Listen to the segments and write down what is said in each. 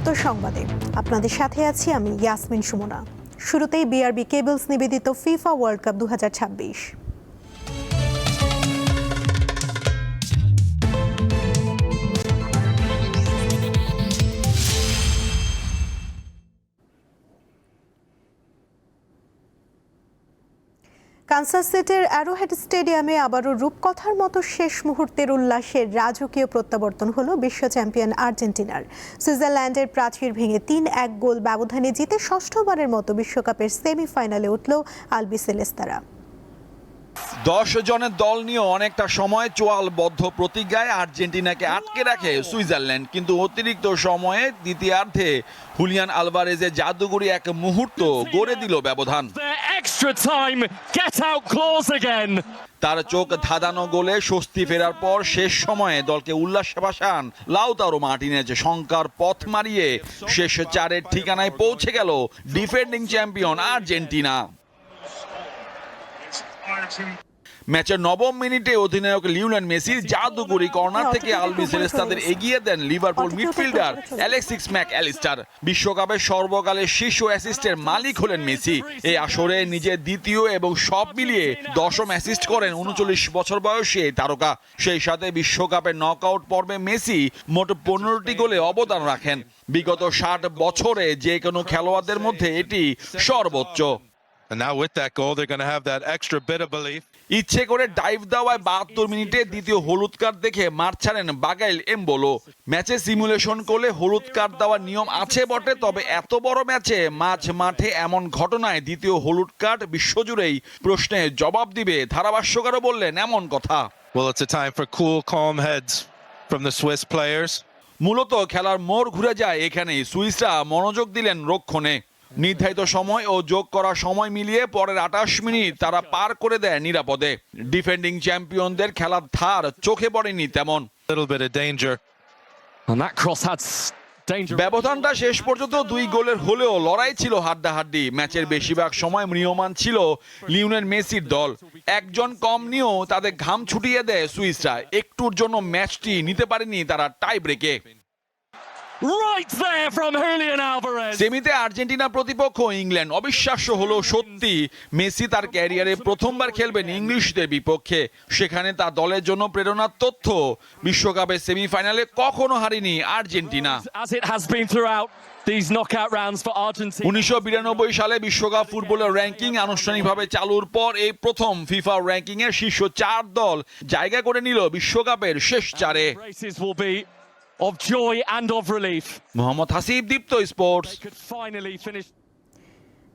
সংক্ষিপ্ত সংবাদে আপনাদের সাথে আছি আমি ইয়াসমিন সুমনা। শুরুতেই বিআরবি কেবলস নিবেদিত ফিফা ওয়ার্ল্ড কাপ 2026। কানসাস সিটির অ্যারোহেড স্টেডিয়ামে আবারও রূপকথার মতো শেষ মুহূর্তের উল্লাসের রাজকীয় প্রত্যাবর্তন হলো বিশ্ব চ্যাম্পিয়ন আর্জেন্টিনার। সুইজারল্যান্ডের প্রাচীর ভেঙে ৩-১ গোল ব্যবধানে জিতে ষষ্ঠবারের মতো বিশ্বকাপের সেমিফাইনালে উঠল আলবিসেলেস্তারা। 10 জনের দল নিয়ে অনেকটা সময় চোয়ালবদ্ধ প্রতিজ্ঞায় আর্জেন্টিনাকে আটকে রাখে সুইজারল্যান্ড, কিন্তু অতিরিক্ত সময়ে দ্বিতীয়ার্ধে হুলিয়ান আলভারেজের জাদুকরি এক মুহূর্ত গড়ে দিল ব্যবধান। তার চোখ ধাঁধানো গোলে স্বস্তি ফেরার পর শেষ সময়ে দলকে উল্লাসে ভাসান লাউতারো মার্টিনেজ। শঙ্কার পথ মারিয়ে শেষ চারের ঠিকানায় পৌঁছে গেল ডিফেন্ডিং চ্যাম্পিয়ন আর্জেন্টিনা। ম্যাচের 9ম মিনিটে অধিনায়ক লিওনেল মেসির জাদুকরি কর্নার থেকে আলবিসেলেস্তাদের এগিয়ে দেন লিভারপুল মিডফিল্ডার অ্যালেক্সিস ম্যাকঅ্যালিস্টার। বিশ্বকাপের সর্বকালের শীর্ষ অ্যাসিস্টের মালিক হলেন মেসি। এই আসরে নিজের দ্বিতীয় এবং সব মিলিয়ে 10ম অ্যাসিস্ট করেন 39 বছর বয়সী এই তারকা। সেই সাথে বিশ্বকাপের নকআউট পর্বে মেসি মোট 15টি গোলে অবদান রাখেন। বিগত 60 বছরে যে কোনো খেলোয়াড়দের মধ্যে এটি সর্বোচ্চ। And now with that goal, they're going to have that extra bit of belief. ইচ্ছে করে ডাইভ দেওয়ায় 72 মিনিটে দ্বিতীয় হলুদ কার্ড দেখে মাঠ ছাড়েন বাগাইল এমবোলো। ম্যাচে সিমুলেশন করলে হলুদ কার্ড দেওয়ার নিয়ম আছে বটে, তবে এত বড় ম্যাচে মাঝ মাঠে এমন ঘটনায় দ্বিতীয় হলুদ কার্ড বিশ্বজুড়েই প্রশ্নে জবাব দিবে। ধারাভাষ্যকারও বললেন এমন কথা। Well, it's a time for cool, calm heads from the Swiss players. মূলত খেলার মোড় ঘুরে যায় এখানেই। সুইসরা মনোযোগ দিলেন রক্ষণে। নির্ধারিত সময় ও যোগ করা সময় মিলিয়ে পরের 28 মিনিট তারা পার করে দেয় নিরাপদে। ডিফেন্ডিং চ্যাম্পিয়নদের খেলার ধার চোখে পড়েনি তেমন। ব্যবধানটা শেষ পর্যন্ত 2 গোলের হলেও লড়াই ছিল হাড্ডাহাড্ডি। ম্যাচের বেশিরভাগ সময় ম্রিয়মান ছিল লিওনেল মেসির দল। একজন কম নিয়েও তাদের ঘাম ছুটিয়ে দেয় সুইসরা। একটুর জন্য ম্যাচটি নিতে পারেনি তারা টাই ব্রেকে। সেমিতে আর্জেন্টিনা প্রতিপক্ষ ইংল্যান্ড। অবিশ্বাস্য হলো সত্যি, মেসি তার ক্যারিয়ারে প্রথমবার খেলবেন ইংলিশদের বিপক্ষে। সেখানে তার দলের জন্য প্রেরণার তথ্য। বিশ্বকাপের সেমিফাইনালে কখনো হারেনি আর্জেন্টিনা। 1992 সালে বিশ্বকাপ ফুটবলের র্যাঙ্কিং আনুষ্ঠানিকভাবে চালুর পর এই প্রথম ফিফা র্যাঙ্কিং এর শীর্ষ 4 দল জায়গা করে নিল বিশ্বকাপের শেষ 4-এ। Of joy and of relief. Mohammad Hasib, Deepto Sports.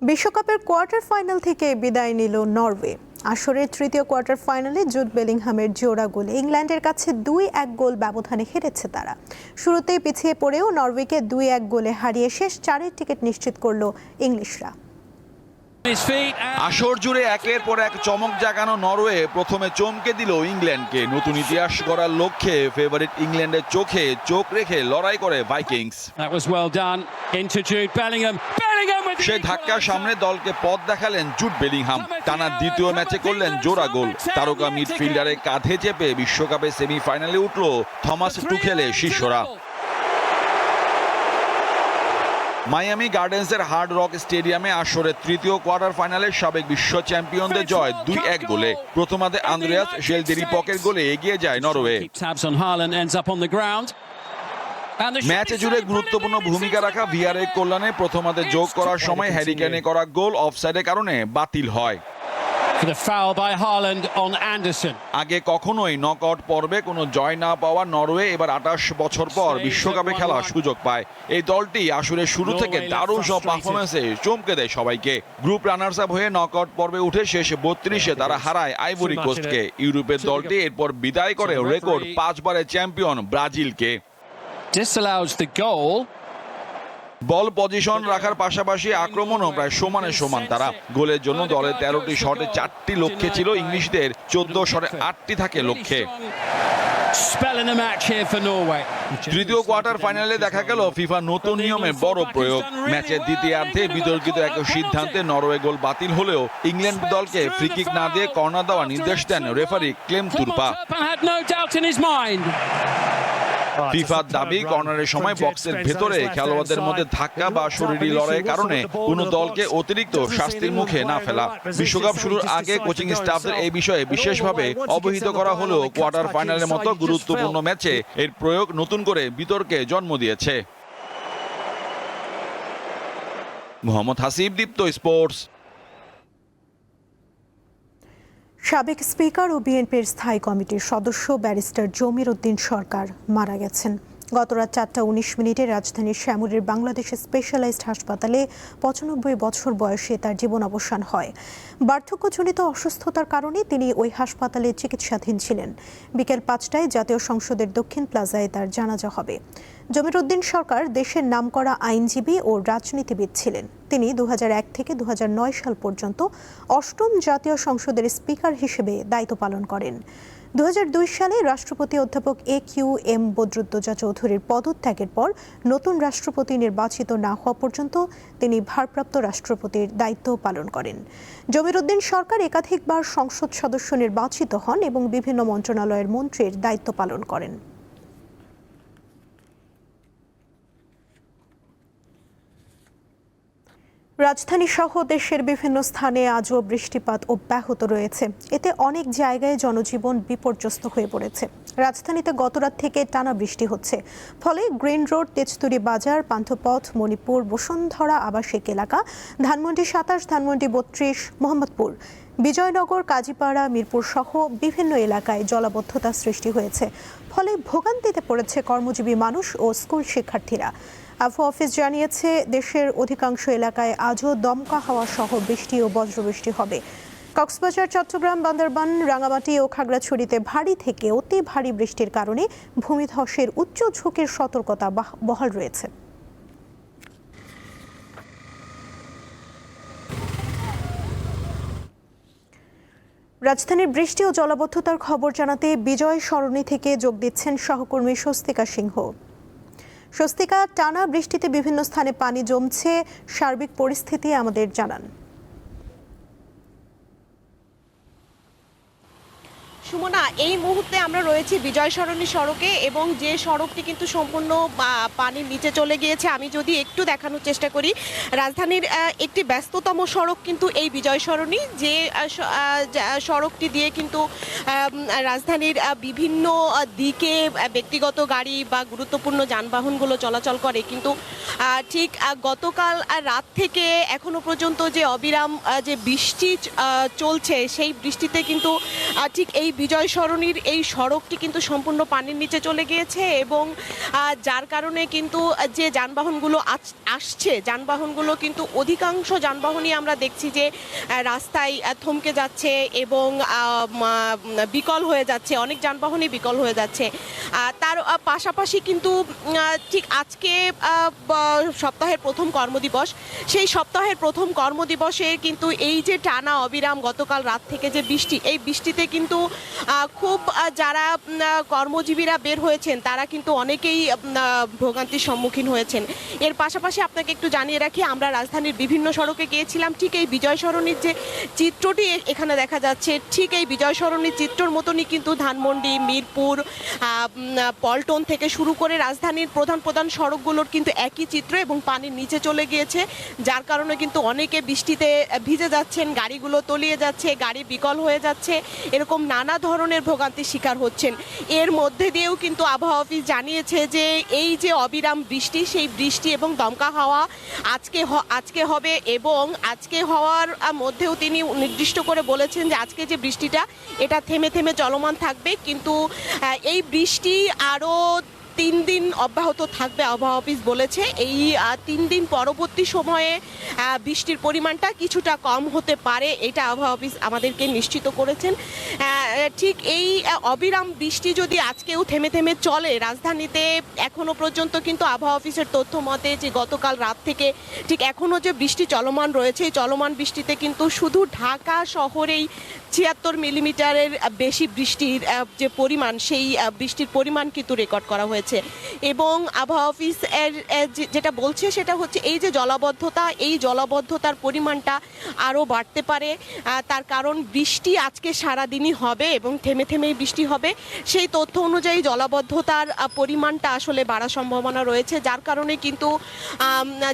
বিশ্বকাপের কোয়ার্টার ফাইনাল থেকে বিদায় নিল নরওয়ে। আসরের তৃতীয় কোয়ার্টার ফাইনালে জুড বেলিংহামের জোড়া গোলে ইংল্যান্ডের কাছে 2-1 গোল ব্যবধানে হেরেছে তারা। শুরুতেই পিছিয়ে পড়েও নরওয়েকে 2-1 গোলে হারিয়ে শেষ 4-এর টিকিট নিশ্চিত করল ইংলিশরা। আসর জুড়ে একের পর এক চমক জাগানো নরওয়ে প্রথমে চমকে দিল ইংল্যান্ডকে। নতুন ইতিহাস গড়ার লক্ষ্যে ফেভারিট ইংল্যান্ডের চোখে চোখ রেখে লড়াই করে ভাইকিংস। সেই ধাক্কার সামনে দলকে পথ দেখালেন জুড বেলিংহাম। টানা দ্বিতীয় ম্যাচে করলেন জোড়া গোল। তারকা মিডফিল্ডারের কাঁধে চেপে বিশ্বকাপে সেমিফাইনালে উঠল থমাস টুখেলের শিষ্যরা। মায়ামি গার্ডেন্সের হার্ড রক স্টেডিয়ামে আসরের তৃতীয় কোয়ার্টার ফাইনালে সাবেক বিশ্ব চ্যাম্পিয়নদের জয় 2-1 গোলে। প্রথমার্ধে আন্দ্রেয়াস শেলদেরিপকের গোলে এগিয়ে যায় নরওয়ে। ম্যাচ জুড়ে গুরুত্বপূর্ণ ভূমিকা রাখা ভিআরের কল্যাণে প্রথমার্ধে যোগ করার সময় হ্যারি কেনে করা গোল অফসাইডের কারণে বাতিল হয়। আগে কখনোই নকআউট পর্বে কোনো জয় না পাওয়া নরওয়ে এবার 28 বছর পর বিশ্বকাপে খেলার সুযোগ পায়। এই দলটি আসরের শুরু থেকে দারুণ সব পারফরমেন্সে চমকে দেয় সবাইকে। গ্রুপ রানার্স আপ হয়ে নকআউট পর্বে উঠে শেষ 32-এ তারা হারায় আইভরি কোস্টকে। ইউরোপের দলটি এরপর বিদায় করে রেকর্ড 5 বারের চ্যাম্পিয়ন ব্রাজিলকে। বল পজিশন রাখার পাশাপাশি আক্রমণও প্রায় সমানে সমান তারা। গোলের জন্য দলের 13টি শটে 4টি লক্ষ্যে ছিল ইংলিশদের, 14 শটে 8টি থাকে লক্ষ্যে। তৃতীয় কোয়ার্টার ফাইনালে দেখা গেল ফিফা নতুন নিয়মে বড় প্রয়োগ। ম্যাচের দ্বিতীয়ার্ধে বিতর্কিত এক সিদ্ধান্তে নরওয়ে গোল বাতিল হলেও ইংল্যান্ড দলকে ফ্রি কিক না দিয়ে কর্নার দেওয়ার নির্দেশ দেন রেফারি ক্লেম তুর্পা। ফিফার দাবি কর্নারের সময় বক্সের ভেতরে খেলোয়াড়দের মধ্যে ধাক্কা বা শরীরী লড়াইয়ের কারণে কোনো দলকে অতিরিক্ত শাস্তির মুখে না ফেলা। বিশ্বকাপ শুরুর আগে কোচিং স্টাফদের এই বিষয়ে বিশেষভাবে অবহিত করা হলেও কোয়ার্টার ফাইনালের মতো গুরুত্বপূর্ণ ম্যাচে এর প্রয়োগ নতুন করে বিতর্কে জন্ম দিয়েছে। মোহাম্মদ হাসিব, দীপ্ত স্পোর্টস। সাবেক স্পিকার ও বিএনপির স্থায়ী কমিটির সদস্য ব্যারিস্টার জমির উদ্দিন সরকার মারা গেছেন। গত রাত 4:19 রাজধানীর শ্যামলীর বাংলাদেশ স্পেশালাইজড হাসপাতালে 95 বছর বয়সে তার জীবন অবসান হয়। বার্ধক্যজনিত অসুস্থতার কারণে তিনি ওই হাসপাতালে চিকিৎসাধীন ছিলেন। বিকেল 5টায় জাতীয় সংসদের দক্ষিণ প্লাজায় তার জানাজা হবে। জমির উদ্দিন সরকার দেশের নামকরা আইনজীবী ও রাজনীতিবিদ ছিলেন। তিনি 2001 থেকে 2009 সাল পর্যন্ত 8ম জাতীয় সংসদের স্পিকার হিসেবে দায়িত্ব পালন করেন। 2002 সালে রাষ্ট্রপতি অধ্যাপক AQM বদরুদ্দোজা চৌধুরীর পদত্যাগের পর নতুন রাষ্ট্রপতি নির্বাচিত না হওয়া পর্যন্ত তিনি ভারপ্রাপ্ত রাষ্ট্রপতির দায়িত্ব পালন করেন। জমির উদ্দিন সরকার একাধিকবার সংসদ সদস্য নির্বাচিত হন এবং বিভিন্ন মন্ত্রণালয়ের মন্ত্রীর দায়িত্ব পালন করেন। রাজধানী সহ দেশের বিভিন্ন স্থানে আজও বৃষ্টিপাত অব্যাহত রয়েছে। এতে অনেক জায়গায় জনজীবন বিপর্যস্ত হয়ে পড়েছে। রাজধানীতে গতরাত থেকে টানা বৃষ্টি হচ্ছে, ফলে গ্রিন রোড, তেজতুরি বাজার, পান্থপথ, মণিপুর, বসুন্ধরা আবাসিক এলাকা, ধানমন্ডি 27, ধানমন্ডি 32, মোহাম্মদপুর, বিজয়নগর, কাজীপাড়া, মিরপুর সহ বিভিন্ন এলাকায় জলাবদ্ধতা সৃষ্টি হয়েছে। ফলে ভোগান্তিতে পড়েছে কর্মজীবী মানুষ ও স্কুল শিক্ষার্থীরা। আবহাওয়া অফিস জানিয়েছে, দেশের অধিকাংশ এলাকায় আজও দমকা হাওয়া সহ বৃষ্টি ও বজ্রবৃষ্টি হবে। কক্সবাজার, চট্টগ্রাম, বান্দরবান, রাঙামাটি ও খাগড়াছড়িতে ভারী থেকে অতি ভারী বৃষ্টির কারণে ভূমিধসের উচ্চ ঝুঁকির সতর্কতা বহাল রয়েছে। রাজধানীর বৃষ্টি ও জলাবদ্ধতার খবর জানাতে বিজয় সরণি থেকে যোগ দিচ্ছেন সহকর্মী স্বস্তিকা সিংহ। স্বস্তিকা, টানা বৃষ্টিতে বিভিন্ন স্থানে পানি জমছে, সার্বিক পরিস্থিতি আমাদের জানান। সুমনা, এই মুহূর্তে আমরা রয়েছি বিজয় সরণি সড়কে এবং যে সড়কটি কিন্তু সম্পূর্ণ পানির নিচে চলে গিয়েছে। আমি যদি একটু দেখানোর চেষ্টা করি, রাজধানীর একটি ব্যস্ততম সড়ক কিন্তু এই বিজয় সরণি, যে সড়কটি দিয়ে কিন্তু রাজধানীর বিভিন্ন দিকে ব্যক্তিগত গাড়ি বা গুরুত্বপূর্ণ যানবাহনগুলো চলাচল করে। কিন্তু ঠিক গতকাল রাত থেকে এখনো পর্যন্ত যে অবিরাম যে বৃষ্টি চলছে, সেই বৃষ্টিতে কিন্তু ঠিক এই বিজয় সরণির এই সড়কটি কিন্তু সম্পূর্ণ পানির নিচে চলে গিয়েছে এবং যার কারণে কিন্তু যে যানবাহনগুলো আসছে, যানবাহনগুলো কিন্তু অধিকাংশ যানবাহনই আমরা দেখছি যে রাস্তায় থমকে যাচ্ছে এবং বিকল হয়ে যাচ্ছে। অনেক যানবাহনই বিকল হয়ে যাচ্ছে। তার পাশাপাশি কিন্তু ঠিক আজকে সপ্তাহের প্রথম কর্মদিবস, সেই সপ্তাহের প্রথম কর্মদিবসে কিন্তু এই যে টানা অবিরাম গতকাল রাত থেকে যে বৃষ্টি, এই বৃষ্টিতে কিন্তু খুব যারা কর্মজীবীরা বের হয়েছেন তারা কিন্তু অনেকেই ভোগান্তির সম্মুখীন হয়েছেন। এর পাশাপাশি আপনাকে একটু জানিয়ে রাখি, আমরা রাজধানীর বিভিন্ন সড়কে গিয়েছিলাম। ঠিক এই বিজয় সরণির যে চিত্রটি এখানে দেখা যাচ্ছে, ঠিক এই বিজয় সরণির চিত্রর মতনই কিন্তু ধানমন্ডি, মিরপুর, পল্টন থেকে শুরু করে রাজধানীর প্রধান প্রধান সড়কগুলোর কিন্তু একই চিত্র এবং পানির নিচে চলে গিয়েছে, যার কারণে কিন্তু অনেকে বৃষ্টিতে ভিজে যাচ্ছেন, গাড়িগুলো তলিয়ে যাচ্ছে, গাড়ি বিকল হয়ে যাচ্ছে, এরকম নানা ধরনের ভোগান্তির শিকার হচ্ছেন। এর মধ্যে দিয়েও কিন্তু আবহাওয়া অফিস জানিয়েছে যে এই যে অবিরাম বৃষ্টি, সেই বৃষ্টি এবং দমকা হাওয়া আজকে হবে এবং আজকে হওয়ার মধ্যেও তিনি নির্দিষ্ট করে বলেছেন যে আজকে যে বৃষ্টিটা, এটা থেমে থেমে চলমান থাকবে, কিন্তু এই বৃষ্টি আরও 3 দিন অব্যাহত থাকবে। আবহাওয়া অফিস বলেছে এই 3 দিন পরবর্তী সময়ে বৃষ্টির পরিমাণটা কিছুটা কম হতে পারে, এটা আবহাওয়া অফিস আমাদেরকে নিশ্চিত করেছেন। ঠিক এই অবিরাম বৃষ্টি যদি আজকেও থেমে থেমে চলে রাজধানীতে, এখনো পর্যন্ত কিন্তু আবহাওয়া অফিসের তথ্য মতে যে গতকাল রাত থেকে ঠিক এখনো যে বৃষ্টি চলমান রয়েছে, এই চলমান বৃষ্টিতে কিন্তু শুধু ঢাকা শহরেই 76 মিলিমিটারের বেশি বৃষ্টির যে পরিমাণ, সেই বৃষ্টির পরিমাণ কিন্তু রেকর্ড করা হয়েছে। হয়েছে এবং আবহাওয়া অফিস যেটা বলছে সেটা হচ্ছে এই যে জলাবদ্ধতা, এই জলাবদ্ধতার পরিমাণটা আরও বাড়তে পারে। তার কারণ বৃষ্টি আজকে সারাদিনই হবে এবং থেমে থেমেই বৃষ্টি হবে। সেই তথ্য অনুযায়ী জলাবদ্ধতার পরিমাণটা আসলে বাড়ার সম্ভাবনা রয়েছে, যার কারণে কিন্তু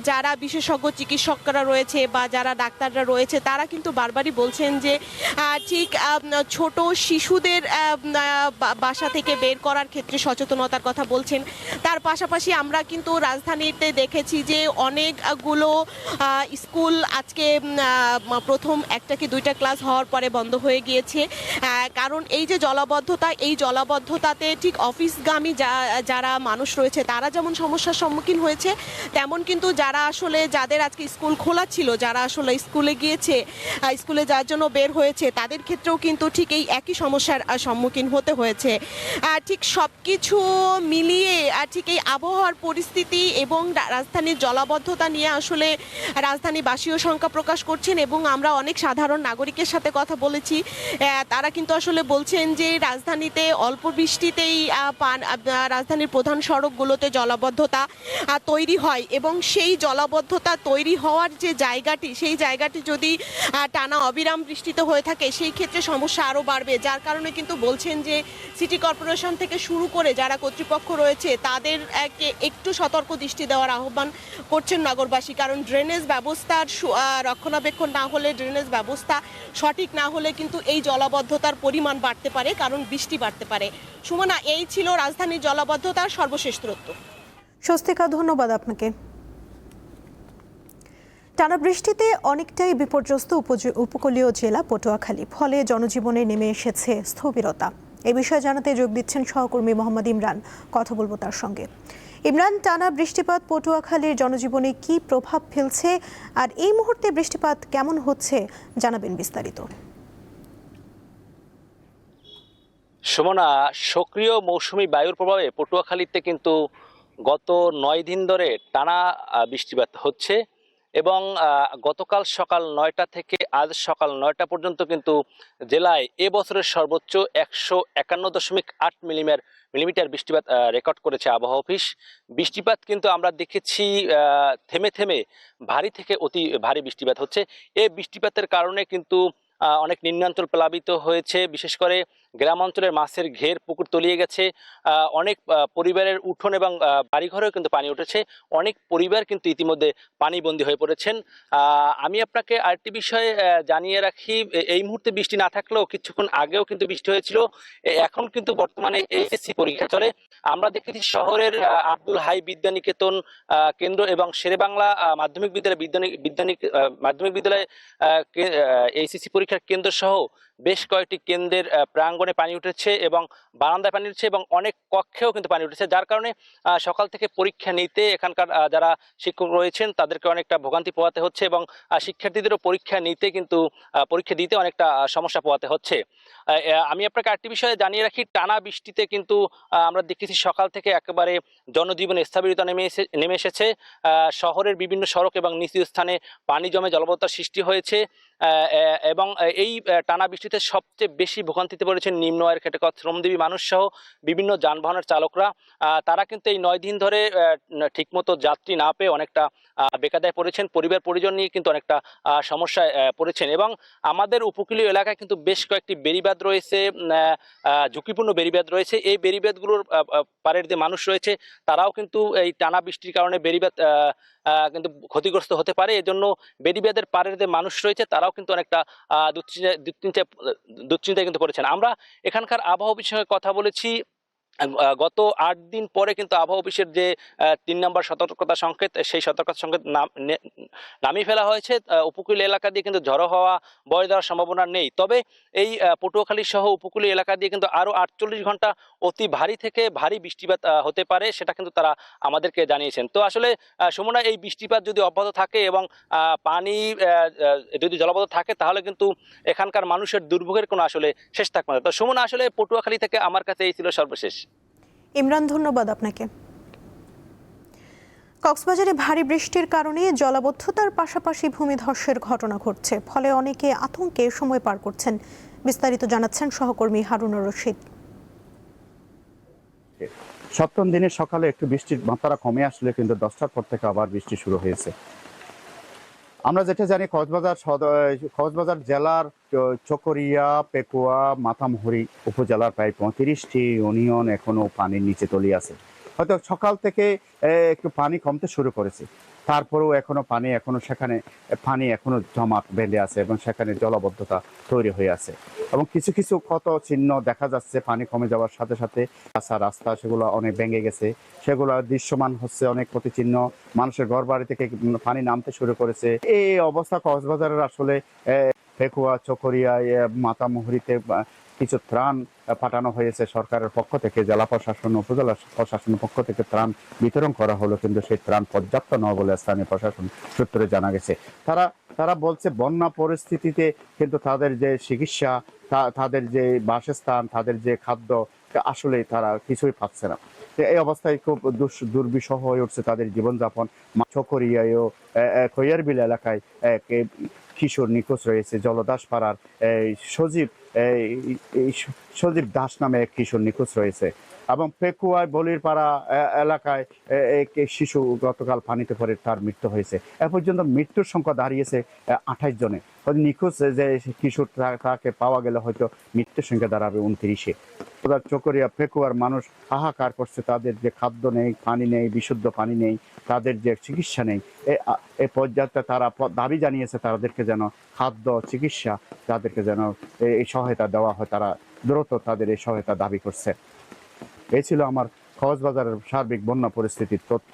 যারা বিশেষজ্ঞ চিকিৎসকরা রয়েছে বা যারা ডাক্তাররা রয়েছে তারা কিন্তু বারবারই বলছেন যে ঠিক ছোট শিশুদের বাসা থেকে বের করার ক্ষেত্রে সচেতনতার কথা বলছেন। তার পাশাপাশি আমরা কিন্তু রাজধানীতে দেখেছি যে অনেকগুলো স্কুল আজকে প্রথম একটা কি দুইটা ক্লাস হওয়ার পরে বন্ধ হয়ে গিয়েছে, কারণ এই যে জলাবদ্ধতা, এই জলাবদ্ধতাতে ঠিক অফিসগামী যারা মানুষ রয়েছে তারা যেমন সমস্যার সম্মুখীন হয়েছে, তেমন কিন্তু যারা আসলে যাদের আজকে স্কুল খোলা ছিল, যারা আসলে স্কুলে গিয়েছে, স্কুলে যাওয়ার জন্য বের হয়েছে, তাদের ক্ষেত্রেও কিন্তু ঠিক এই একই সমস্যার সম্মুখীন হতে হয়েছে। ঠিক সব কিছু মিলিয়ে ঠিক এই আবহাওয়ার পরিস্থিতি এবং রাজধানীর জলাবদ্ধতা নিয়ে আসলে রাজধানীবাসীও শঙ্কা প্রকাশ করছেন এবং আমরা অনেক সাধারণ নাগরিকের সাথে কথা বলেছি। তারা কিন্তু আসলে বলছেন যে রাজধানীতে অল্প বৃষ্টিতেই রাজধানীর প্রধান সড়কগুলোতে জলাবদ্ধতা তৈরি হয় এবং সেই জলাবদ্ধতা তৈরি হওয়ার যে জায়গাটি, সেই জায়গাটি যদি টানা অবিরাম বৃষ্টিতে হয়ে থাকে সেই ক্ষেত্রে সমস্যা আরও বাড়বে। যার কারণে কিন্তু বলছেন যে সিটি কর্পোরেশন থেকে শুরু করে যারা কর্তৃপক্ষ রয়েছে তাদেরকে একটু সতর্ক দৃষ্টি দেওয়ার আহ্বান করছেন নগরবাসী, কারণ ড্রেনেজ ব্যবস্থার রক্ষণাবেক্ষণ না হলে, ড্রেনেজ ব্যবস্থা সঠিক না হলে কিন্তু এই জলাবদ্ধতার পরিমাণ বাড়তে পারে, কারণ বৃষ্টি বাড়তে পারে। সুমনা, এই ছিল রাজধানীর জলাবদ্ধতার সর্বশেষ তথ্য। স্বস্তিকা, ধন্যবাদ আপনাকে। টানা বৃষ্টিতে অনেকটাই বিপর্যস্ত উপকূলীয় জেলা পটুয়াখালী, ফলে জনজীবনে নেমে এসেছে স্থবিরতা। এ বিষয়ে জানাতে যোগ দিচ্ছেন সহকর্মী মোহাম্মদ ইমরান, কথা বলবো তার সঙ্গে। ইমরান, টানা বৃষ্টিপাত পটুয়াখালীর জনজীবনে কি প্রভাব ফেলছে আর এই মুহূর্তে বৃষ্টিপাত কেমন হচ্ছে জানাবেন বিস্তারিত। সুমনা, সক্রিয় মৌসুমী বায়ুর প্রভাবে পটুয়াখালীতে কিন্তু গত 9 দিন ধরে টানা বৃষ্টিপাত হচ্ছে এবং গতকাল সকাল 9টা থেকে আজ সকাল 9টা পর্যন্ত কিন্তু জেলায় এবছরের সর্বোচ্চ 151.8 মিলিমিটার বৃষ্টিপাত রেকর্ড করেছে আবহাওয়া অফিস। বৃষ্টিপাত কিন্তু আমরা দেখেছি থেমে থেমে ভারী থেকে অতি ভারী বৃষ্টিপাত হচ্ছে। এই বৃষ্টিপাতের কারণে কিন্তু অনেক নিম্নাঞ্চল প্লাবিত হয়েছে, বিশেষ করে গ্রাম অঞ্চলের মাছের ঘের পুকুর তলিয়ে গেছে, অনেক পরিবারের উঠোন এবং বাড়িঘরেও কিন্তু পানি উঠেছে, অনেক পরিবার কিন্তু ইতিমধ্যে পানিবন্দী হয়ে পড়েছেন। আমি আপনাকে আরেকটি বিষয়ে জানিয়ে রাখি, এই মুহূর্তে বৃষ্টি না থাকলেও কিছুক্ষণ আগেও কিন্তু বৃষ্টি হয়েছিল। এখন কিন্তু বর্তমানে এইচএসসি পরীক্ষা চলে। আমরা দেখেছি শহরের আব্দুল হাই বিদ্যানিকেতন কেন্দ্র এবং শেরেবাংলা মাধ্যমিক বিদ্যালয়ে এইচএসসি পরীক্ষার কেন্দ্র সহ বেশ কয়েকটি কেন্দ্রের প্রাঙ্গণে পানি উঠেছে এবং বারান্দায় পানি উঠেছে এবং অনেক কক্ষেও কিন্তু পানি উঠেছে, যার কারণে সকাল থেকে পরীক্ষা নিতে এখানকার যারা শিক্ষক রয়েছেন তাদেরকে অনেকটা ভোগান্তি পোহাতে হচ্ছে এবং শিক্ষার্থীদেরও পরীক্ষা দিতে অনেকটা সমস্যা পোহাতে হচ্ছে। আমি আপনাকে আরেকটি বিষয়ে জানিয়ে রাখি, টানা বৃষ্টিতে কিন্তু আমরা দেখেছি সকাল থেকে একেবারে জনজীবনে স্থবিরতা নেমে এসেছে। শহরের বিভিন্ন সড়ক এবং নিচু স্থানে পানি জমে জলাবদ্ধতার সৃষ্টি হয়েছে এবং এই টানা বৃষ্টিতে সবচেয়ে বেশি ভোগান্তিতে পড়েছেন নিম্ন আয়ের খেটে খাওয়া শ্রমজীবী মানুষ সহ বিভিন্ন যানবাহনের চালকরা। তারা কিন্তু এই 9 দিন ধরে ঠিকমতো যাত্রী না পেয়ে অনেকটা বেকায়দায় পড়েছেন, পরিবার পরিজন নিয়ে কিন্তু অনেকটা সমস্যায় পড়েছেন এবং আমাদের উপকূলীয় এলাকায় কিন্তু বেশ কয়েকটি বেড়িবাঁধ রয়েছে, ঝুঁকিপূর্ণ বেড়িবাঁধ রয়েছে। এই বেড়িবাঁধগুলোর পাড়ের যে মানুষ রয়েছে তারাও কিন্তু এই টানা বৃষ্টির কারণে বেড়িবাঁধ কিন্তু ক্ষতিগ্রস্ত হতে পারে। এজন্য বেড়িবাঁধের পাড়ের যে মানুষ রয়েছে তারাও কিন্তু অনেকটা দুশ্চিন্তায় কিন্তু পড়েছেন। আমরা এখানকার আবহাওয়া বিষয়ে কথা বলেছি। গত 8 দিন পরে কিন্তু আবহাওয়া অফিসের যে 3 নম্বর সতর্কতা সংকেত, সেই সতর্কতা সংকেত নামিয়ে ফেলা হয়েছে। উপকূলীয় এলাকা দিয়ে কিন্তু ঝড়ো হওয়া বয়ে দেওয়ার সম্ভাবনা নেই, তবে এই পটুয়াখালী সহ উপকূলীয় এলাকা দিয়ে কিন্তু আরও 48 ঘন্টা অতি ভারী থেকে ভারী বৃষ্টিপাত হতে পারে, সেটা কিন্তু তারা আমাদেরকে জানিয়েছেন। তো আসলে সুমনা, এই বৃষ্টিপাত যদি অব্যাহত থাকে এবং পানি যদি জলাবদ্ধ থাকে তাহলে কিন্তু এখানকার মানুষের দুর্ভোগের কোনো আসলে শেষ থাকবে না। তো সুমনা, আসলে পটুয়াখালী থেকে আমার কাছে এই ছিল সর্বশেষ। ইমরান, ধন্যবাদ আপনাকে। কক্সবাজারে ভারী বৃষ্টির কারণে জলাবদ্ধতার পাশাপাশি ভূমিধসের ঘটনা ঘটছে, ফলে অনেকে আতঙ্কে সময় পার করছেন। বিস্তারিত জানাচ্ছেন সহকর্মী হারুনুর রশিদ। সপ্তম দিনের সকালে একটু বৃষ্টির মাত্রা কমে আসলে কিন্তু 10টার পর থেকে আবার বৃষ্টি শুরু হয়েছে। আমরা যেটা জানি কক্সবাজার জেলার চকরিয়া, পেকুয়া, মাতামুহুরী উপজেলার প্রায় 35টি ইউনিয়ন এখনো পানির নিচে তলিয়ে আছে। হয়তো সকাল থেকে একটু পানি কমতে শুরু করেছে, তারপরেও সেখানে পানি এখনো জমাট বেঁধে আছে এবং সেখানে জলাবদ্ধতা তৈরি হয়ে আছে এবং কিছু কিছু ক্ষত চিহ্ন দেখা যাচ্ছে পানি কমে যাওয়ার সাথে সাথে। রাস্তা সেগুলো অনেক ভেঙে গেছে, সেগুলো দৃশ্যমান হচ্ছে অনেক ক্ষতিচিহ্ন, মানুষের ঘর বাড়ি থেকে পানি নামতে শুরু করেছে। এই অবস্থা কক্সবাজারের আসলে পেকুয়া, চকরিয়া, মাতামুহুরীতে কিছু ত্রাণ পাঠানো হয়েছে সরকারের পক্ষ থেকে, জেলা প্রশাসন, উপজেলা প্রশাসনের পক্ষ থেকে ত্রাণ বিতরণ করা হলো, কিন্তু সেই ত্রাণ পর্যাপ্ত নয় বলে স্থানীয় প্রশাসন সূত্রে জানা গেছে। তারা বলছে বন্যা পরিস্থিতিতে কিন্তু তাদের যে চিকিৎসা, তাদের যে বাসস্থান, তাদের যে খাদ্য, আসলে তারা কিছুই পাচ্ছে না। এই অবস্থায় খুব দুর্বিষহ হয়ে উঠছে তাদের জীবনযাপন। চকরিয়ায় ও খৈয়ারবিল এলাকায় কিশোর নিখোঁজ রয়েছে। জলদাস পাড়ার সজীব দাস নামে এক কিশোর নিখোঁজ রয়েছে এবং পেকুয়ায় বলিরপাড়া এলাকায় এক শিশু গতকাল পানিতে পড়ে তার মৃত্যু হয়েছে। এ পর্যন্ত মৃত্যুর সংখ্যা দাঁড়িয়েছে 28 জনে। নিখোঁজ যে কিশোর তাকে পাওয়া গেলে হয়তো মৃত্যুর সংখ্যা দাঁড়াবে 29-এ। চকরিয়া, পেকুয়ার মানুষ হাহাকার করছে, তাদের যে খাদ্য নেই, পানি নেই, বিশুদ্ধ পানি নেই, তাদের যে চিকিৎসা নেই। এই পর্যায়ে তারা দাবি জানিয়েছে তাদেরকে যেন খাদ্য, চিকিৎসা, তাদেরকে যেন এই সহায়তা দেওয়া হয়। তারা দ্রুত তাদের এই সহায়তা দাবি করছে। এই ছিল আমার কক্সবাজারের সার্বিক বন্যা পরিস্থিতির তথ্য।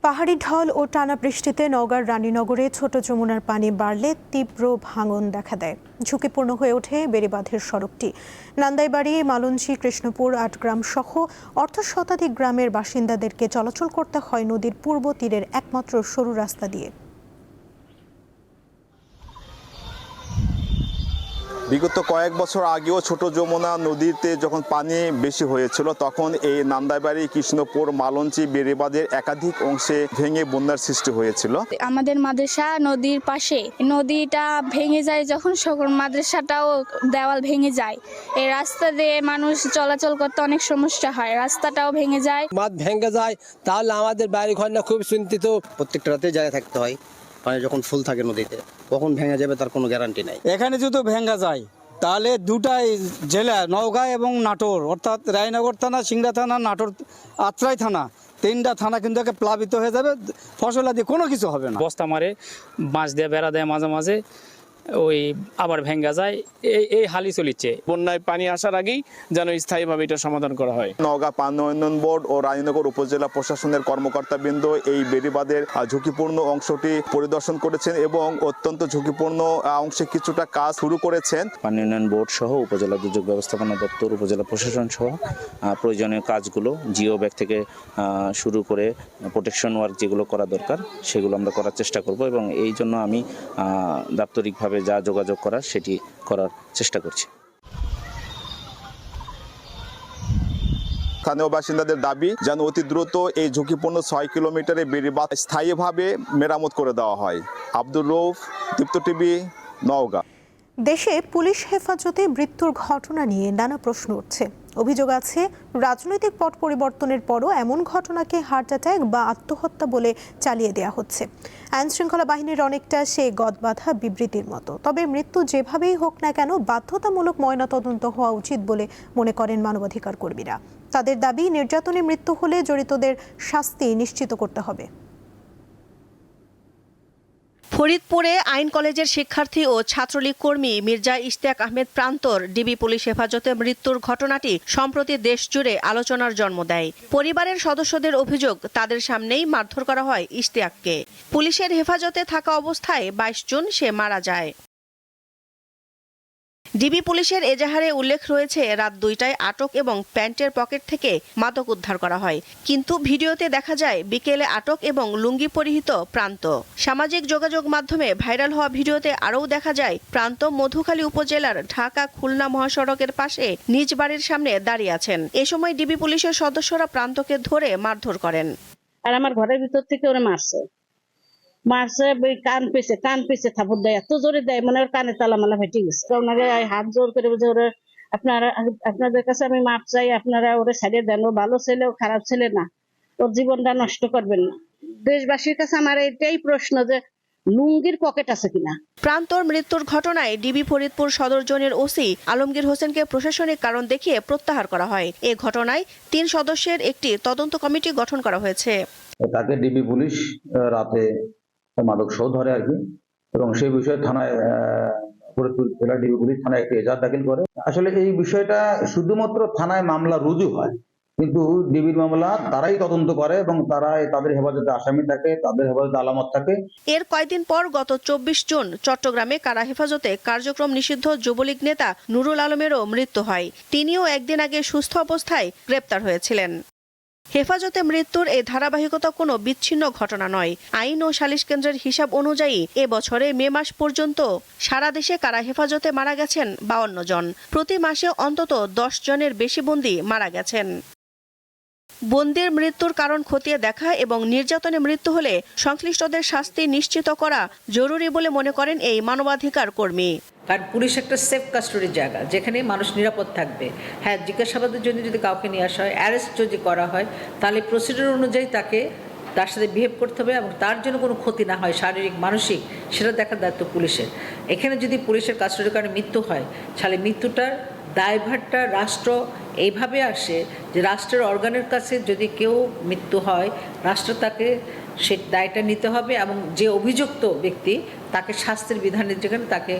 পাহাড়ি ঢল ও টানা বৃষ্টিতে নওগাঁর রানীনগরে ছোট যমুনার পানি বাড়লে তীব্র ভাঙন দেখা দেয়। ঝুঁকিপূর্ণ হয়ে ওঠে বেড়িবাঁধের সড়কটি। নান্দাইবাড়ি, মালঞ্চি, কৃষ্ণপুর, আটগ্রাম সহ অর্ধশতাধিক গ্রামের বাসিন্দাদেরকে চলাচল করতে হয় নদীর পূর্ব তীরের একমাত্র সরু রাস্তা দিয়ে। বিগত কয়েক বছর আগেও ছোট যমুনা নদীতে যখন পানি বেশি হয়েছিল, তখন এই নান্দাইবাড়ি, কৃষ্ণপুর, মালঞ্চি, বেড়িবাঁধের একাধিক অংশে ভেঙে বন্যার সৃষ্টি হয়েছিল। আমাদের মাদ্রাসা নদীর পাশে, নদীটা ভেঙে যায় যখন মাদ্রাসাটাও দেওয়াল ভেঙে যায়। এই রাস্তা দিয়ে মানুষ চলাচল করতে অনেক সমস্যা হয়, রাস্তাটাও ভেঙে যায়। বাঁধ ভেঙে যায় তাহলে আমাদের বাড়ি ঘর না খুব চিন্তিত। প্রত্যেকটা রাতে জায়গায় থাকতে হয়, পানি যখন ফুল থাকে নদীতে, কখন ভেঙে যাবে তার কোনো গ্যারান্টি নাই। এখানে যদি ভেঙে যায় তাহলে দুটাই জেলা, নওগাঁ এবং নাটোর, অর্থাৎ রায়নগর থানা, সিংড়া থানা, নাটোর আত্রাই থানা, 3টা থানা কিন্তু প্লাবিত হয়ে যাবে। ফসলাদি কোনো কিছু হবে না। বস্তা মারে, বাঁশ দিয়ে বেড়া দেয়, মাঝে মাঝে ওই আবার ভেঙে যায়। এই হালি চলিচ্ছে। বন্যায় পানি আসার আগেই যেন স্থায়ীভাবে এটা সমাধান করা হয়। নওগাঁ পানি উন্নয়ন বোর্ড ও রানীনগর উপজেলা প্রশাসনের কর্মকর্তাবৃন্দ এই বেড়িবাঁধের ঝুঁকিপূর্ণ অংশটি পরিদর্শন করেছেন এবং অত্যন্ত ঝুঁকিপূর্ণ অংশে কিছুটা কাজ শুরু করেছেন। পানি উন্নয়ন বোর্ড সহ উপজেলা দুর্যোগ ব্যবস্থাপনা দপ্তর, উপজেলা প্রশাসন সহ প্রয়োজনীয় কাজগুলো, জিও ব্যাগ থেকে শুরু করে প্রোটেকশন ওয়ার্ক যেগুলো করা দরকার সেগুলো আমরা করার চেষ্টা করব এবং এই জন্য আমি দাপ্তরিকভাবে যা যোগাযোগ করার সেটি করার চেষ্টা করছি। স্থানীয় বাসিন্দাদের দাবি যেন অতি দ্রুত এই ঝুঁকিপূর্ণ 6 কিলোমিটারের বেড়িবাঁধ স্থায়ীভাবে মেরামত করে দেওয়া হয়। আব্দুর রৌফ, দীপ্ত টিভি, নওগাঁ। দেশে পুলিশ হেফাজতে মৃত্যুর ঘটনা নিয়ে নানা প্রশ্ন উঠছে। অভিযোগ আছে রাজনৈতিক পট পরিবর্তনের পরও এমন ঘটনাকে হার্ট অ্যাটাক বা আত্মহত্যা বলে চালিয়ে দেওয়া হচ্ছে। আইনশৃঙ্খলা বাহিনীর অনেকটা সেই গদবাঁধা বিবৃতির মতো। তবে মৃত্যু যেভাবেই হোক না কেন বাধ্যতামূলক ময়নাতদন্ত হওয়া উচিত বলে মনে করেন মানবাধিকার কর্মীরা। তাদের দাবি, নির্যাতনে মৃত্যু হলে জড়িতদের শাস্তি নিশ্চিত করতে হবে। ফরিদপুরে আইন কলেজের শিক্ষার্থী ও ছাত্রলীগ কর্মী মির্জা ইশতিয়াক আহমেদ প্রান্তর ডিবি পুলিশ হেফাজতে মৃত্যুর ঘটনাটি সম্প্রতি দেশ জুড়ে আলোচনার জন্ম দেয়। পরিবারের সদস্যদের অভিযোগ, তাদের সামনেই মারধর করা হয় ইশতিয়াককে। পুলিশের হেফাজতে থাকা অবস্থায় 22 জুন সে মারা যায়। ডিবি পুলিশের এজাহারে উল্লেখ রয়েছে রাত 2টায় আটক এবং প্যান্টের পকেট থেকে মাদক উদ্ধার করা হয়। কিন্তু ভিডিওতে দেখা যায় বিকেলে আটক এবং লুঙ্গি পরিহিত প্রান্ত। সামাজিক যোগাযোগ মাধ্যমে ভাইরাল হওয়া ভিডিওতে আরও দেখা যায় প্রান্ত মধুখালী উপজেলার ঢাকা খুলনা মহাসড়কের পাশে নিজ বাড়ির সামনে দাঁড়িয়ে আছেন। এ সময় ডিবি পুলিশের সদস্যরা প্রান্তকে ধরে মারধর করেন। আর আমার ঘরের ভিতর থেকে ওরা মারছে কান পেছে থাপড় দেয়, এত জোরে দেয় মানে ওর কানে তালা মালা ফেটে গেছে। ওনাকে হাত জোর করে বুঝে ওরা আপনাদের কাছে আমি মাপ চাই, আপনারা ওরে ছেড়ে দেন। ও ভালো ছেলে, ও খারাপ ছেলে না, ওর জীবনটা নষ্ট করবেন না। দেশবাসীর কাছে আমার এটাই প্রশ্ন যে লুঙ্গির পকেট আছে কিনা। প্রান্তর মৃত্যুর ঘটনায় ডিবি ফরিদপুর সদর জোনের ওসি আলমগীর হোসেনকে প্রশাসনিক কারণ দেখিয়ে প্রত্যাহার করা হয়। এ ঘটনায় 3 সদস্যের একটি তদন্ত কমিটি গঠন করা হয়েছে। তাকে ডিবি পুলিশ রাতে মাদক সহ ধরে আর কি, এবং সেই বিষয়ে থানায় ফরিদপুর জেলা ডিবি পুলিশ থানায় একটি এজাহার দাখিল করে। আসলে এই বিষয়টা শুধুমাত্র থানায় মামলা রুজু হয়, কিন্তু ডিবির মামলা তারাই তদন্ত করে এবং তাদের হেফাজতে আসামি থাকে, তাদের হেফাজতে আলামত থাকে। এর কয়েকদিন পর গত 24 জুন চট্টগ্রামে কারা হেফাজতে কার্যক্রম নিষিদ্ধ যুবলীগ নেতা নুরুল আলমেরও মৃত্যু হয়। তিনিও একদিন আগে সুস্থ অবস্থায় গ্রেপ্তার হয়েছিলেন। হেফাজতে মৃত্যুর এই ধারাবাহিকতা কোনো বিচ্ছিন্ন ঘটনা নয়। আইন ও সালিশ কেন্দ্রের হিসাব অনুযায়ী এবছরে মে মাস পর্যন্ত সারা দেশে কারা হেফাজতে মারা গেছেন 52 জন। প্রতি মাসে অন্তত 10 জনের বেশি বন্দী মারা গেছেন। বন্দির মৃত্যুর কারণ খতিয়ে দেখা এবং নির্যাতনে মৃত্যু হলে সংশ্লিষ্টদের শাস্তি নিশ্চিত করা জরুরি বলে মনে করেন এই মানবাধিকার কর্মী। কারণ পুলিশ একটা সেফ কাস্টডির জায়গা, যেখানে মানুষ নিরাপদ থাকবে। হ্যাঁ, জিজ্ঞাসাবাদের জন্য যদি কাউকে নিয়ে আসা হয়, অ্যারেস্ট যদি করা হয়, তাহলে প্রসিডিউর অনুযায়ী তার সাথে বিহেভ করতে হবে এবং তার জন্য কোনো ক্ষতি না হয় শারীরিক মানসিক, সেটা দেখার দায়িত্ব পুলিশের। এখানে যদি পুলিশের কাস্টডির কারণে মৃত্যু হয়, তাহলে মৃত্যুটার দায়ভারটা রাষ্ট্র এইভাবে আসে যে রাষ্ট্রের অর্গানের কাছে যদি কেউ মৃত্যু হয়, রাষ্ট্র তাকে সে দায়টা নিতে হবে এবং যে অভিযুক্ত ব্যক্তি তাকে শাস্তির বিধানের যেখানে তাকে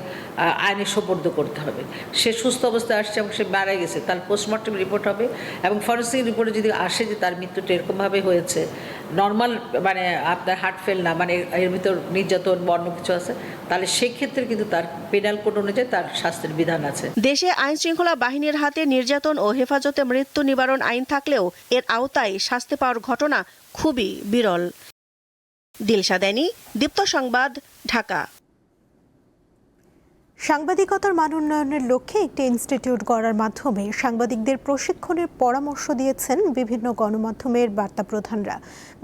আইনে সোপর্দ করতে হবে। সে সুস্থ অবস্থায় আসছে এবং সে মারা গেছে, তার পোস্টমর্টম রিপোর্ট হবে এবং ফরেন্সিক রিপোর্টে যদি আসে যে তার মৃত্যুটা এরকমভাবে হয়েছে, নর্মাল মানে আপনার হার্ট ফেল না, মানে এর ভিতর নির্যাতন বা অন্য কিছু আছে, তাহলে সেই ক্ষেত্রে কিন্তু তার পেনাল কোড অনুযায়ী তার শাস্তির বিধান আছে। দেশে আইন শৃঙ্খলা বাহিনীর হাতে নির্যাতন ও হেফাজতে মৃত্যু নিবারণ আইন থাকলেও এর আওতায় শাস্তি পাওয়ার ঘটনা খুবই বিরল। দিলশা দেনি, দীপ্ত সংবাদ, ঢাকা। সাংবাদিকতার মান উন্নয়নের লক্ষ্যে একটি ইনস্টিটিউট গড়ার মাধ্যমে সাংবাদিকদের প্রশিক্ষণের পরামর্শ দিয়েছেন বিভিন্ন গণমাধ্যমের বার্তা প্রধানরা।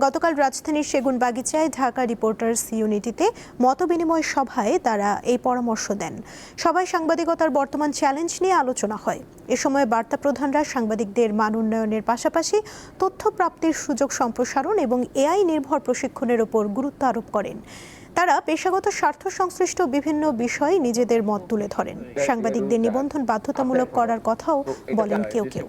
গতকাল রাজধানীর সেগুনবাগিচায় ঢাকা রিপোর্টার্স ইউনিটিতে মতবিনিময় সভায় তারা এই পরামর্শ দেন। সভায় সাংবাদিকতার বর্তমান চ্যালেঞ্জ নিয়ে আলোচনা হয়। এ সময় বার্তা প্রধানরা সাংবাদিকদের মান উন্নয়নের পাশাপাশি তথ্য প্রাপ্তির সুযোগ সম্প্রসারণ এবং এআই নির্ভর প্রশিক্ষণের ওপর গুরুত্ব আরোপ করেন। তারা পেশাগত স্বার্থ সংশ্লিষ্ট বিভিন্ন বিষয়ে নিজেদের মত তুলে ধরেন। সাংবাদিকদের নিবন্ধন বাধ্যতামূলক করার কথাও বলেন কেউ কেউ।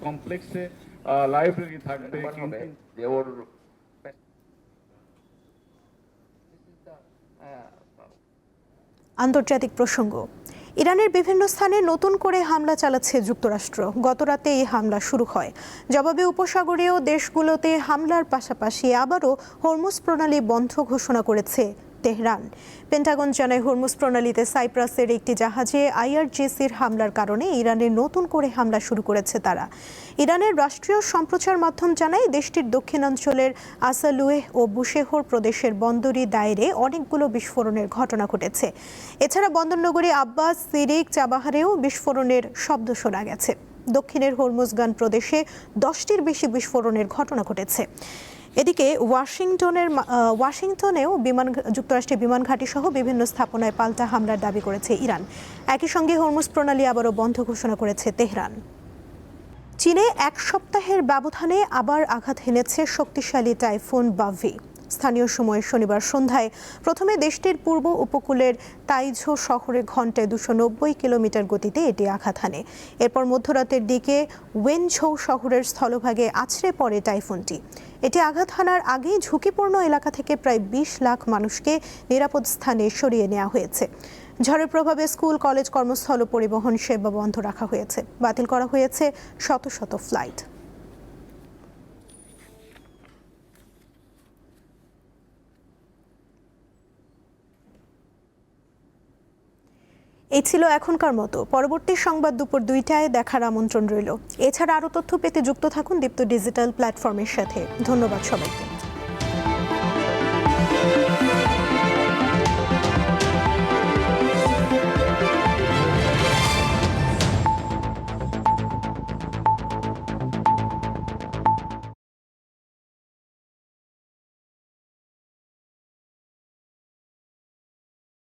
আন্তর্জাতিক প্রসঙ্গ। ইরানের বিভিন্ন স্থানে নতুন করে হামলা চালাচ্ছে যুক্তরাষ্ট্র। গতরাতে এই হামলা শুরু হয়। জবাবে উপসাগরীয় দেশগুলোতে হামলার পাশাপাশি আবারও হরমুজ প্রণালী বন্ধ ঘোষণা করেছে তেহরান। পেন্টাগন জানায় হরমুজ প্রণালীতে সাইপ্রাসের একটি জাহাজে আইআরজিসির হামলার কারণে ইরানে নতুন করে হামলা শুরু করেছে তারা। ইরানের রাষ্ট্রীয় সম্প্রচার মাধ্যম জানায় দেশটির দক্ষিণাঞ্চলের আসালুয়েহ ও বুশেহর প্রদেশের বন্দরী দায়রে অনেকগুলো বিস্ফোরণের ঘটনা ঘটেছে। এছাড়া বন্দরনগরী আব্বাস, সিরিক, চাবাহারেও বিস্ফোরণের শব্দ শোনা গেছে। দক্ষিণের হরমুজগান প্রদেশে 10টির বেশি বিস্ফোরণের ঘটনা ঘটেছে। এদিকে ওয়াশিংটনেও যুক্তরাষ্ট্রের বিমান ঘাঁটি সহ বিভিন্ন স্থাপনায় পাল্টা হামলার দাবি করেছে ইরান। একই সঙ্গে হরমুজ প্রণালী আবারও বন্ধ ঘোষণা করেছে তেহরান। চীনে এক সপ্তাহের ব্যবধানে আবার আঘাত হেনেছে শক্তিশালী টাইফুন বাভি। স্থানীয় সময় শনিবার সন্ধ্যায় প্রথমে দেশটির পূর্ব উপকূলের তাইঝো শহরে ঘন্টায় 290 কিলোমিটার গতিতে এটি আঘাত হানে। এরপর মধ্যরাতের দিকে ওয়েনঝৌ শহরের স্থলভাগে আছড়ে পড়ে টাইফুনটি। এটি আঘাত হানার আগেই ঝুঁকিপূর্ণ এলাকা থেকে প্রায় 20 লাখ মানুষকে নিরাপদ স্থানে সরিয়ে নেওয়া হয়েছে। ঝড়ের প্রভাবে স্কুল, কলেজ, কর্মস্থল ও পরিবহন সেবা বন্ধ রাখা হয়েছে। বাতিল করা হয়েছে শত শত ফ্লাইট। এই ছিল এখনকার মতো। পরবর্তী সংবাদ দুপুর 2টায় দেখার আমন্ত্রণ রইল। এছাড়া আরও তথ্য পেতে যুক্ত থাকুন দীপ্ত ডিজিটাল প্ল্যাটফর্মের সাথে। ধন্যবাদ সবাইকে।